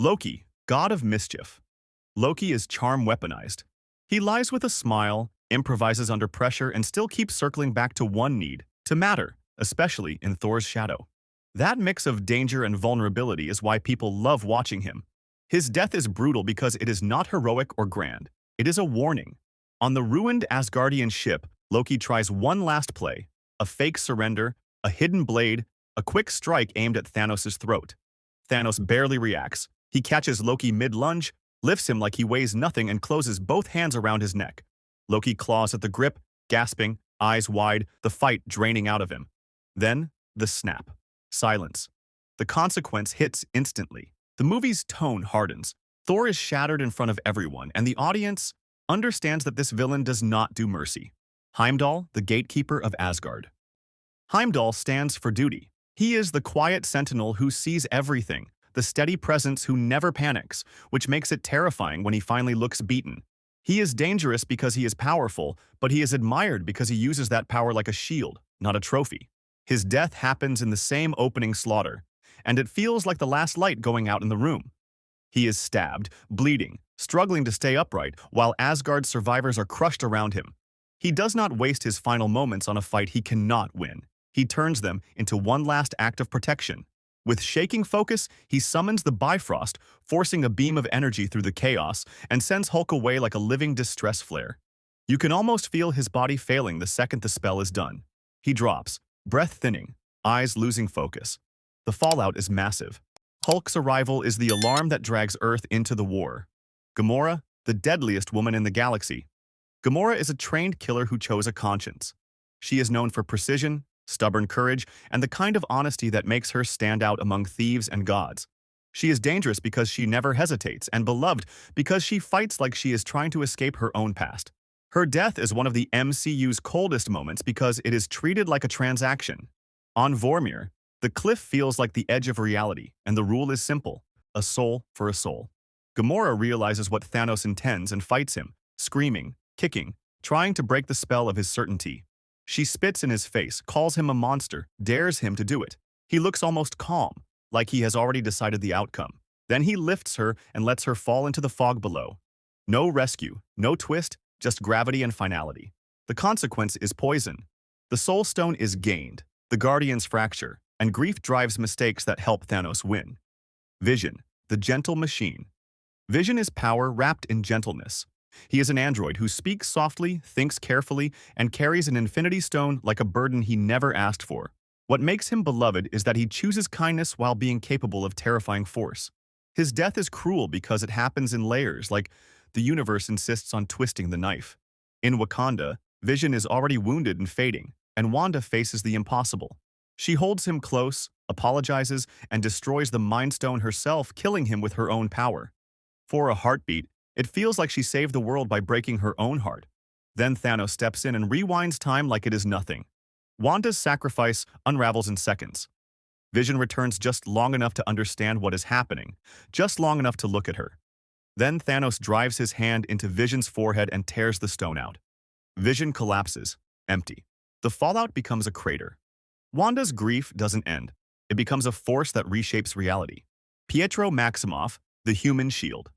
Loki, god of mischief. Loki is charm weaponized. He lies with a smile, improvises under pressure, and still keeps circling back to one need, to matter, especially in Thor's shadow. That mix of danger and vulnerability is why people love watching him. His death is brutal because it is not heroic or grand. It is a warning. On the ruined Asgardian ship, Loki tries one last play, a fake surrender, a hidden blade, a quick strike aimed at Thanos' throat. Thanos barely reacts. He catches Loki mid-lunge, lifts him like he weighs nothing, and closes both hands around his neck. Loki claws at the grip, gasping, eyes wide, the fight draining out of him. Then, the snap. Silence. The consequence hits instantly. The movie's tone hardens. Thor is shattered in front of everyone, and the audience understands that this villain does not do mercy. Heimdall, the gatekeeper of Asgard. Heimdall stands for duty. He is the quiet sentinel who sees everything, the steady presence who never panics, which makes it terrifying when he finally looks beaten. He is dangerous because he is powerful, but he is admired because he uses that power like a shield, not a trophy. His death happens in the same opening slaughter, and it feels like the last light going out in the room. He is stabbed, bleeding, struggling to stay upright, while Asgard's survivors are crushed around him. He does not waste his final moments on a fight he cannot win. He turns them into one last act of protection. With shaking focus, he summons the Bifrost, forcing a beam of energy through the chaos, and sends Hulk away like a living distress flare. You can almost feel his body failing the second the spell is done. He drops, breath thinning, eyes losing focus. The fallout is massive. Hulk's arrival is the alarm that drags Earth into the war. Gamora, the deadliest woman in the galaxy. Gamora is a trained killer who chose a conscience. She is known for precision, stubborn courage, and the kind of honesty that makes her stand out among thieves and gods. She is dangerous because she never hesitates, and beloved because she fights like she is trying to escape her own past. Her death is one of the MCU's coldest moments because it is treated like a transaction. On Vormir, the cliff feels like the edge of reality, and the rule is simple: a soul for a soul. Gamora realizes what Thanos intends and fights him, screaming, kicking, trying to break the spell of his certainty. She spits in his face, calls him a monster, dares him to do it. He looks almost calm, like he has already decided the outcome. Then he lifts her and lets her fall into the fog below. No rescue, no twist, just gravity and finality. The consequence is poison. The Soul Stone is gained, the Guardians fracture, and grief drives mistakes that help Thanos win. Vision, the gentle machine. Vision is power wrapped in gentleness. He is an android who speaks softly, thinks carefully, and carries an infinity stone like a burden he never asked for. What makes him beloved is that he chooses kindness while being capable of terrifying force. His death is cruel because it happens in layers, like the universe insists on twisting the knife. In Wakanda, Vision is already wounded and fading, and Wanda faces the impossible. She holds him close, apologizes, and destroys the Mind Stone herself, killing him with her own power. For a heartbeat, it feels like she saved the world by breaking her own heart. Then Thanos steps in and rewinds time like it is nothing. Wanda's sacrifice unravels in seconds. Vision returns just long enough to understand what is happening, just long enough to look at her. Then Thanos drives his hand into Vision's forehead and tears the stone out. Vision collapses, empty. The fallout becomes a crater. Wanda's grief doesn't end. It becomes a force that reshapes reality. Pietro Maximoff, the human shield.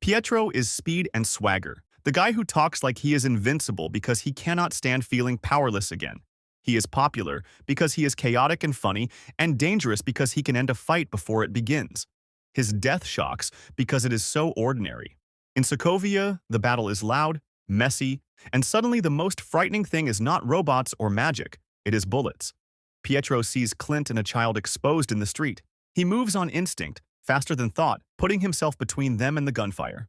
Pietro is speed and swagger, the guy who talks like he is invincible because he cannot stand feeling powerless again. He is popular because he is chaotic and funny, and dangerous because he can end a fight before it begins. His death shocks because it is so ordinary. In Sokovia, the battle is loud, messy, and suddenly the most frightening thing is not robots or magic, it is bullets. Pietro sees Clint and a child exposed in the street. He moves on instinct, faster than thought, putting himself between them and the gunfire.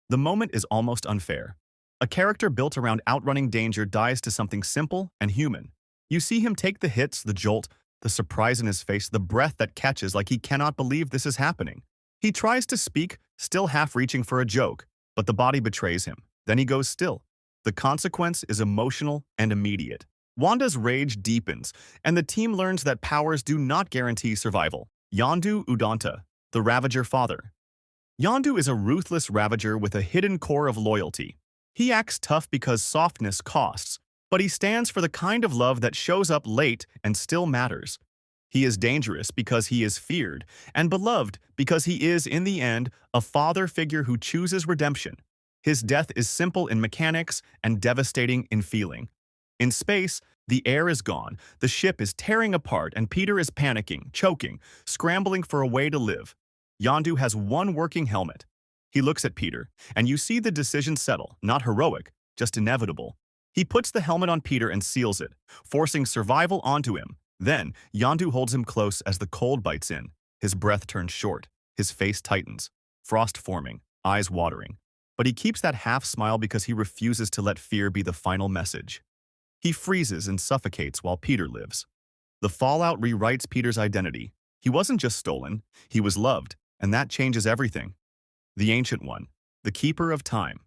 The moment is almost unfair. A character built around outrunning danger dies to something simple and human. You see him take the hits, the jolt, the surprise in his face, the breath that catches like he cannot believe this is happening. He tries to speak, still half reaching for a joke, but the body betrays him. Then he goes still. The consequence is emotional and immediate. Wanda's rage deepens, and the team learns that powers do not guarantee survival. Yondu Udonta, the Ravager father. Yondu is a ruthless Ravager with a hidden core of loyalty. He acts tough because softness costs, but he stands for the kind of love that shows up late and still matters. He is dangerous because he is feared, and beloved because he is, in the end, a father figure who chooses redemption. His death is simple in mechanics and devastating in feeling. In space, the air is gone, the ship is tearing apart, and Peter is panicking, choking, scrambling for a way to live. Yondu has one working helmet. He looks at Peter, and you see the decision settle, not heroic, just inevitable. He puts the helmet on Peter and seals it, forcing survival onto him. Then, Yondu holds him close as the cold bites in. His breath turns short, his face tightens, frost forming, eyes watering. But he keeps that half smile because he refuses to let fear be the final message. He freezes and suffocates while Peter lives. The fallout rewrites Peter's identity. He wasn't just stolen, he was loved, and that changes everything. The Ancient One, the Keeper of Time.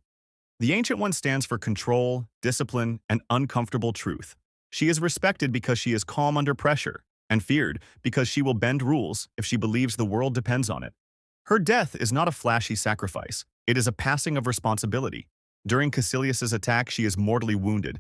The Ancient One stands for control, discipline, and uncomfortable truth. She is respected because she is calm under pressure, and feared because she will bend rules if she believes the world depends on it. Her death is not a flashy sacrifice, it is a passing of responsibility. During Caecilius's attack, she is mortally wounded,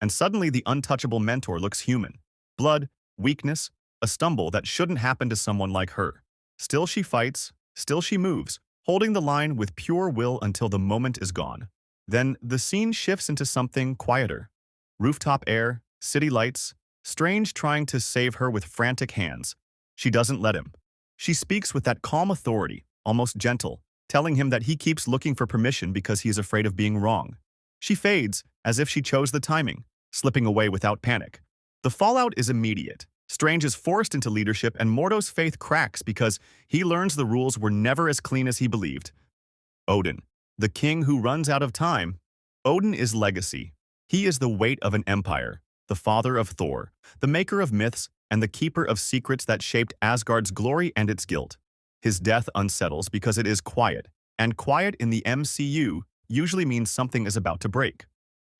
and suddenly the untouchable mentor looks human. Blood, weakness, a stumble that shouldn't happen to someone like her. Still she fights, still she moves, holding the line with pure will until the moment is gone. Then the scene shifts into something quieter. Rooftop air, city lights, Strange trying to save her with frantic hands. She doesn't let him. She speaks with that calm authority, almost gentle, telling him that he keeps looking for permission because he is afraid of being wrong. She fades, as if she chose the timing, slipping away without panic. The fallout is immediate. Strange is forced into leadership and Mordo's faith cracks because he learns the rules were never as clean as he believed. Odin, the king who runs out of time. Odin is legacy. He is the weight of an empire, the father of Thor, the maker of myths, and the keeper of secrets that shaped Asgard's glory and its guilt. His death unsettles because it is quiet, and quiet in the MCU usually means something is about to break.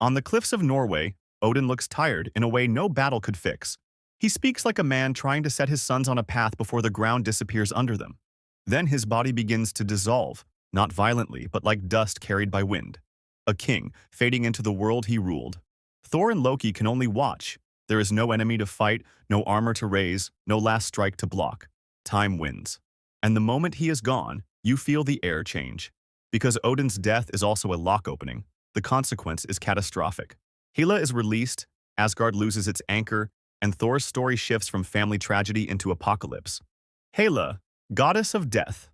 On the cliffs of Norway, Odin looks tired in a way no battle could fix. He speaks like a man trying to set his sons on a path before the ground disappears under them. Then his body begins to dissolve, not violently, but like dust carried by wind. A king, fading into the world he ruled. Thor and Loki can only watch. There is no enemy to fight, no armor to raise, no last strike to block. Time wins. And the moment he is gone, you feel the air change. Because Odin's death is also a lock opening, the consequence is catastrophic. Hela is released, Asgard loses its anchor, and Thor's story shifts from family tragedy into apocalypse. Hela, goddess of death.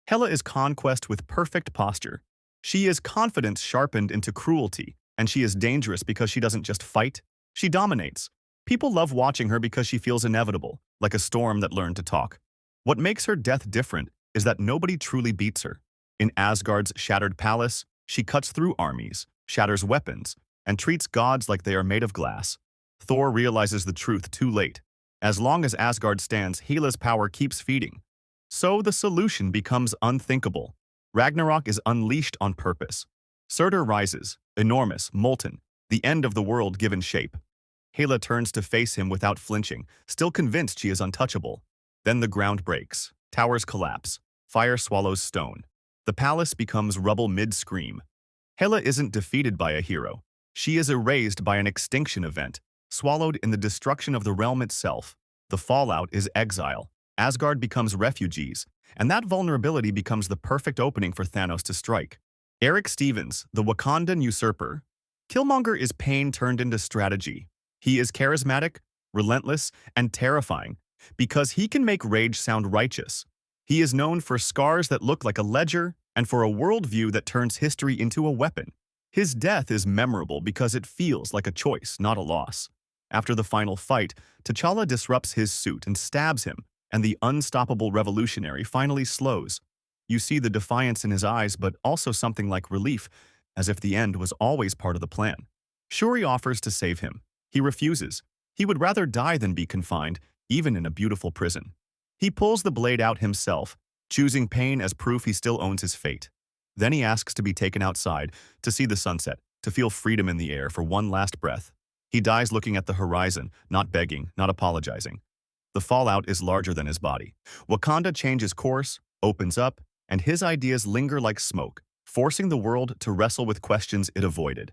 Hela is conquest with perfect posture. She is confidence sharpened into cruelty, and she is dangerous because she doesn't just fight, she dominates. People love watching her because she feels inevitable, like a storm that learned to talk. What makes her death different is that nobody truly beats her. In Asgard's shattered palace, she cuts through armies, shatters weapons, and treats gods like they are made of glass. Thor realizes the truth too late. As long as Asgard stands, Hela's power keeps feeding. So the solution becomes unthinkable. Ragnarok is unleashed on purpose. Surtur rises, enormous, molten, the end of the world given shape. Hela turns to face him without flinching, still convinced she is untouchable. Then the ground breaks, towers collapse, fire swallows stone. The palace becomes rubble mid-scream. Hela isn't defeated by a hero. She is erased by an extinction event, swallowed in the destruction of the realm itself. The fallout is exile. Asgard becomes refugees, and that vulnerability becomes the perfect opening for Thanos to strike. Eric Stevens, the Wakandan usurper. Killmonger is pain turned into strategy. He is charismatic, relentless, and terrifying because he can make rage sound righteous. He is known for scars that look like a ledger and for a worldview that turns history into a weapon. His death is memorable because it feels like a choice, not a loss. After the final fight, T'Challa disrupts his suit and stabs him, and the unstoppable revolutionary finally slows. You see the defiance in his eyes, but also something like relief, as if the end was always part of the plan. Shuri offers to save him. He refuses. He would rather die than be confined, even in a beautiful prison. He pulls the blade out himself, choosing pain as proof he still owns his fate. Then he asks to be taken outside, to see the sunset, to feel freedom in the air for one last breath. He dies looking at the horizon, not begging, not apologizing. The fallout is larger than his body. Wakanda changes course, opens up, and his ideas linger like smoke, forcing the world to wrestle with questions it avoided.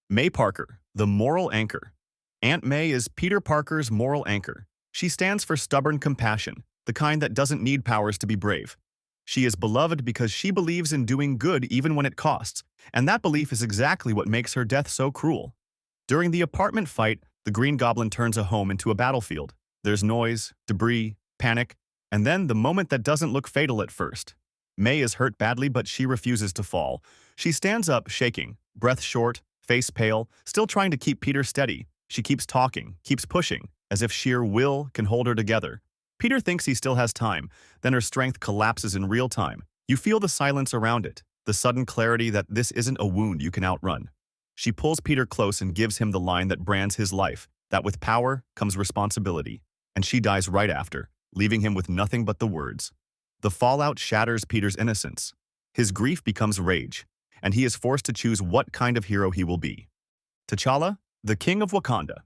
May Parker, the moral anchor. Aunt May is Peter Parker's moral anchor. She stands for stubborn compassion, the kind that doesn't need powers to be brave. She is beloved because she believes in doing good even when it costs, and that belief is exactly what makes her death so cruel. During the apartment fight, the Green Goblin turns a home into a battlefield. There's noise, debris, panic, and then the moment that doesn't look fatal at first. May is hurt badly, but she refuses to fall. She stands up, shaking, breath short, face pale, still trying to keep Peter steady. She keeps talking, keeps pushing, as if sheer will can hold her together. Peter thinks he still has time, then her strength collapses in real time. You feel the silence around it, the sudden clarity that this isn't a wound you can outrun. She pulls Peter close and gives him the line that brands his life, that with power comes responsibility, and she dies right after, leaving him with nothing but the words. The fallout shatters Peter's innocence. His grief becomes rage, and he is forced to choose what kind of hero he will be. T'Challa, the King of Wakanda.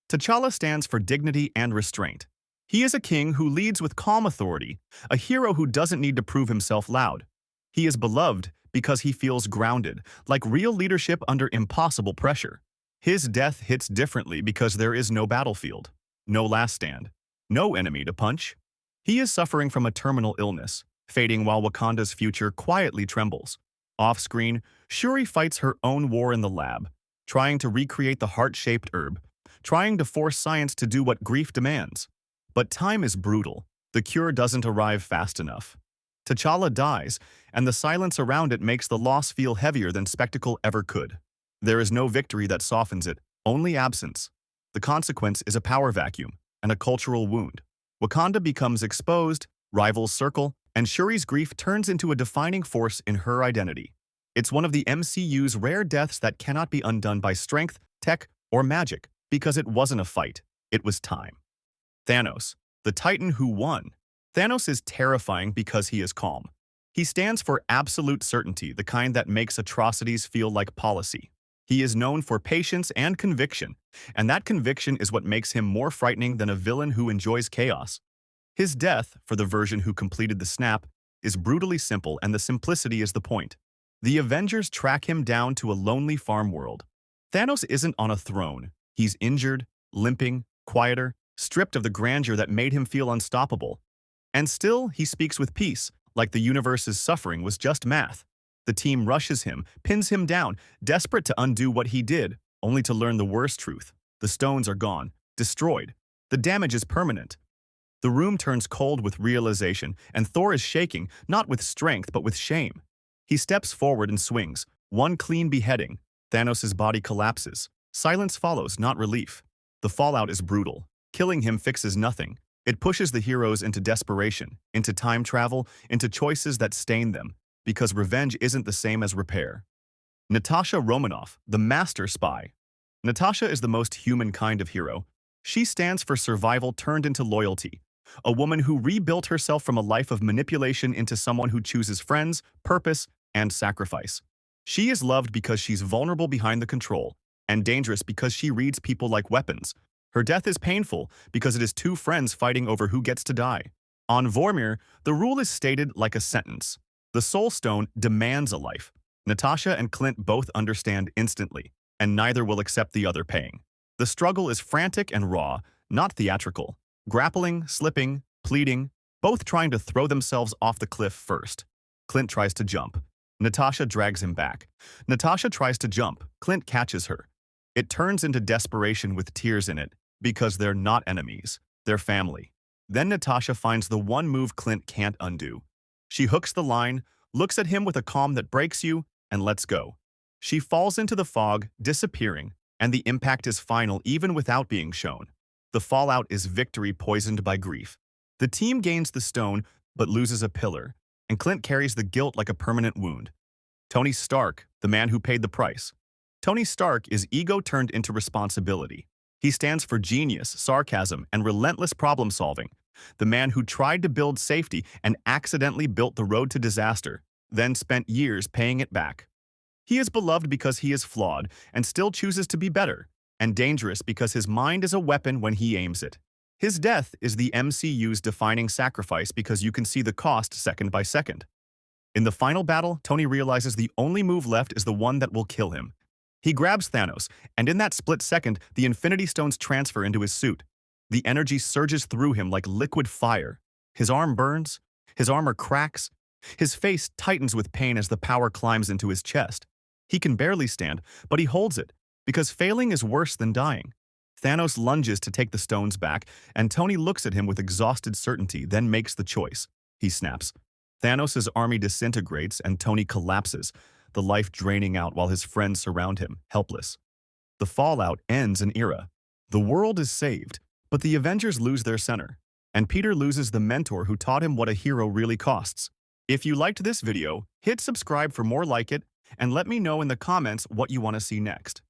T'Challa stands for dignity and restraint. He is a king who leads with calm authority, a hero who doesn't need to prove himself loud. He is beloved because he feels grounded, like real leadership under impossible pressure. His death hits differently because there is no battlefield, no last stand, no enemy to punch. He is suffering from a terminal illness, fading while Wakanda's future quietly trembles. Off-screen, Shuri fights her own war in the lab, trying to recreate the heart-shaped herb, trying to force science to do what grief demands. But time is brutal. The cure doesn't arrive fast enough. T'Challa dies, and the silence around it makes the loss feel heavier than spectacle ever could. There is no victory that softens it, only absence. The consequence is a power vacuum and a cultural wound. Wakanda becomes exposed, rivals circle, and Shuri's grief turns into a defining force in her identity. It's one of the MCU's rare deaths that cannot be undone by strength, tech, or magic, because it wasn't a fight, it was time. Thanos, the Titan who won. Thanos is terrifying because he is calm. He stands for absolute certainty, the kind that makes atrocities feel like policy. He is known for patience and conviction, and that conviction is what makes him more frightening than a villain who enjoys chaos. His death, for the version who completed the snap, is brutally simple, and the simplicity is the point. The Avengers track him down to a lonely farm world. Thanos isn't on a throne. He's injured, limping, quieter, stripped of the grandeur that made him feel unstoppable. And still, he speaks with peace, like the universe's suffering was just math. The team rushes him, pins him down, desperate to undo what he did, only to learn the worst truth. The stones are gone, destroyed. The damage is permanent. The room turns cold with realization, and Thor is shaking, not with strength but with shame. He steps forward and swings. One clean beheading. Thanos' body collapses. Silence follows, not relief. The fallout is brutal. Killing him fixes nothing. It pushes the heroes into desperation, into time travel, into choices that stain them, because revenge isn't the same as repair. Natasha Romanoff, the master spy. Natasha is the most human kind of hero. She stands for survival turned into loyalty, a woman who rebuilt herself from a life of manipulation into someone who chooses friends, purpose, and sacrifice. She is loved because she's vulnerable behind the control, and dangerous because she reads people like weapons. Her death is painful because it is two friends fighting over who gets to die. On Vormir, the rule is stated like a sentence. The Soul Stone demands a life. Natasha and Clint both understand instantly, and neither will accept the other paying. The struggle is frantic and raw, not theatrical. Grappling, slipping, pleading, both trying to throw themselves off the cliff first. Clint tries to jump. Natasha drags him back. Natasha tries to jump. Clint catches her. It turns into desperation with tears in it, because they're not enemies, they're family. Then Natasha finds the one move Clint can't undo. She hooks the line, looks at him with a calm that breaks you, and lets go. She falls into the fog, disappearing, and the impact is final even without being shown. The fallout is victory poisoned by grief. The team gains the stone, but loses a pillar, and Clint carries the guilt like a permanent wound. Tony Stark, the man who paid the price. Tony Stark is ego turned into responsibility. He stands for genius, sarcasm, and relentless problem-solving. The man who tried to build safety and accidentally built the road to disaster, then spent years paying it back. He is beloved because he is flawed and still chooses to be better, and dangerous because his mind is a weapon when he aims it. His death is the MCU's defining sacrifice because you can see the cost second by second. In the final battle, Tony realizes the only move left is the one that will kill him. He grabs Thanos, and in that split second, the Infinity Stones transfer into his suit. The energy surges through him like liquid fire. His arm burns, his armor cracks, his face tightens with pain as the power climbs into his chest. He can barely stand, but he holds it, because failing is worse than dying. Thanos lunges to take the stones back, and Tony looks at him with exhausted certainty, then makes the choice. He snaps. Thanos' army disintegrates and Tony collapses, the life draining out while his friends surround him, helpless. The fallout ends an era. The world is saved, but the Avengers lose their center, and Peter loses the mentor who taught him what a hero really costs. If you liked this video, hit subscribe for more like it, and let me know in the comments what you want to see next.